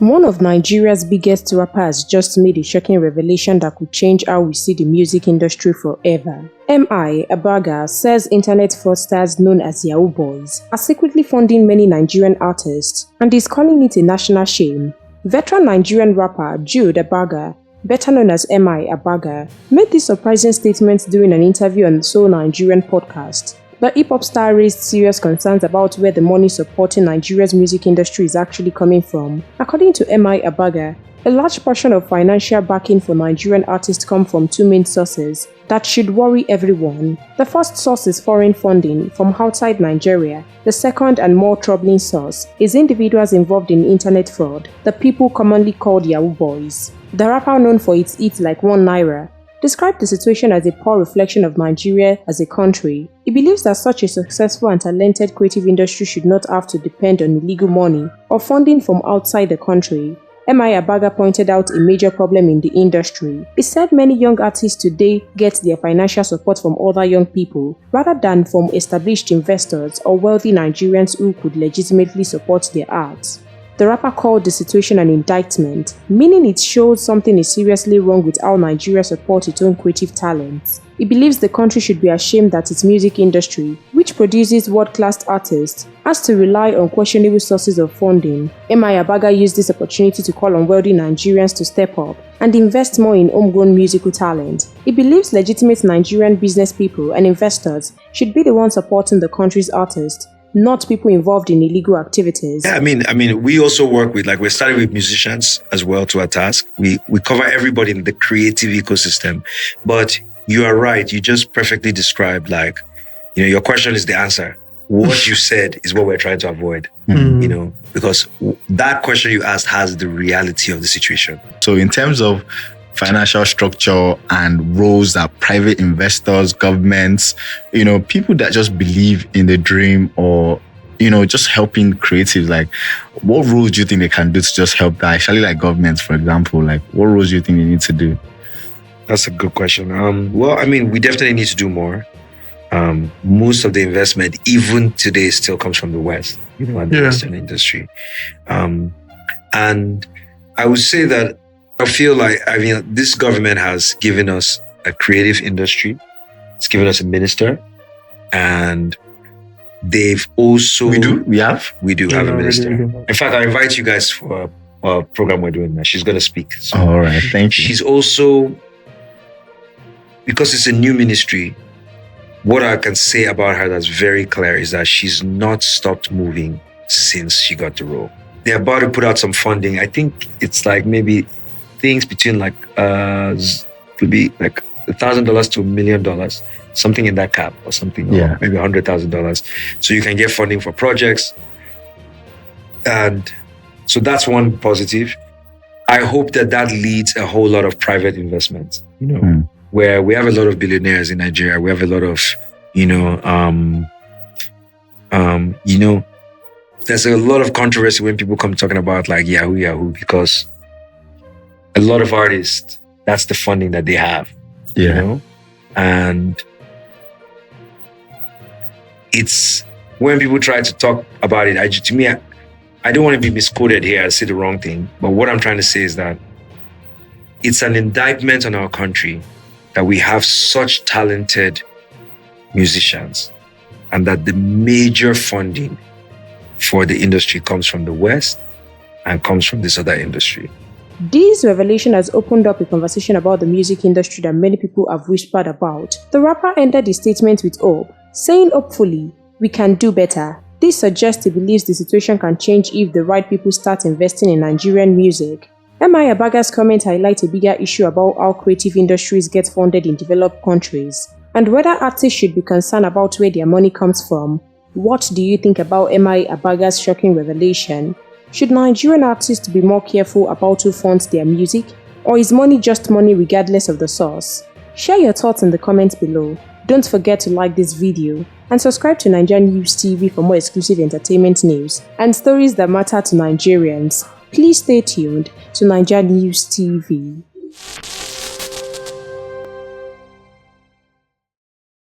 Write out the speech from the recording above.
One of Nigeria's biggest rappers just made a shocking revelation that could change how we see the music industry forever. Abaga says internet fraudsters known as Yahoo boys are secretly funding many Nigerian artists and is calling it a national shame. Veteran Nigerian rapper Jude Abaga, better known as Abaga, made this surprising statement during an interview on the Soul Nigerian podcast. The hip-hop star raised serious concerns about where the money supporting Nigeria's music industry is actually coming from. According to Abaga, a large portion of financial backing for Nigerian artists come from two main sources that should worry everyone. The first source is foreign funding from outside Nigeria. The second and more troubling source is individuals involved in internet fraud, the people commonly called Yahoo boys. The rapper, known for its hits like #1 described the situation as a poor reflection of Nigeria as a country. He believes that such a successful and talented creative industry should not have to depend on illegal money or funding from outside the country. Abaga pointed out a major problem in the industry. He said many young artists today get their financial support from other young people rather than from established investors or wealthy Nigerians who could legitimately support their art. The rapper called the situation an indictment, meaning it shows something is seriously wrong with how Nigeria supports its own creative talents. He believes the country should be ashamed that its music industry, which produces world-class artists, has to rely on questionable sources of funding. Abaga used this opportunity to call on wealthy Nigerians to step up and invest more in homegrown musical talent. He believes legitimate Nigerian business people and investors should be the ones supporting the country's artists, not people involved in illegal activities. Yeah, I mean, we also work with, we're starting with musicians as well to our task. We cover everybody in the creative ecosystem. But you are right. You just perfectly described, your question is the answer. What you said is what we're trying to avoid, because that question you asked has the reality of the situation. So in terms of financial structure and roles that private investors, governments, people that just believe in the dream or, just helping creatives, what roles do you think they can do to just help that? Especially governments, for example, what roles do you think they need to do? That's a good question. We definitely need to do more. Most of the investment, even today, still comes from the West, and the Western industry. And I would say that I feel this government has given us a creative industry. It's given us a minister, and they've also... We do have a minister. In fact, I invite you guys for a program we're doing now. She's going to speak. So all right, thank you. She's also, because it's a new ministry, what I can say about her that's very clear is that she's not stopped moving since she got the role. They're about to put out some funding. I think it's maybe things between could be $1,000 to $1 million, something in that cap or something, or maybe $100,000. So you can get funding for projects. And so that's one positive. I hope that leads a whole lot of private investment, where we have a lot of billionaires in Nigeria. We have a lot of, there's a lot of controversy when people come talking about Yahoo, because a lot of artists, that's the funding that they have, and it's when people try to talk about it, I don't want to be misquoted here and say the wrong thing, but what I'm trying to say is that it's an indictment on our country that we have such talented musicians and that the major funding for the industry comes from the West and comes from this other industry. This revelation has opened up a conversation about the music industry that many people have whispered about. The rapper ended his statement with hope, saying hopefully, we can do better. This suggests he believes the situation can change if the right people start investing in Nigerian music. Abaga's comment highlights a bigger issue about how creative industries get funded in developed countries, and whether artists should be concerned about where their money comes from. What do you think about Abaga's shocking revelation? Should Nigerian artists be more careful about who funds their music? Or is money just money regardless of the source? Share your thoughts in the comments below. Don't forget to like this video and subscribe to NaijaNews TV for more exclusive entertainment news and stories that matter to Nigerians. Please stay tuned to NaijaNews TV.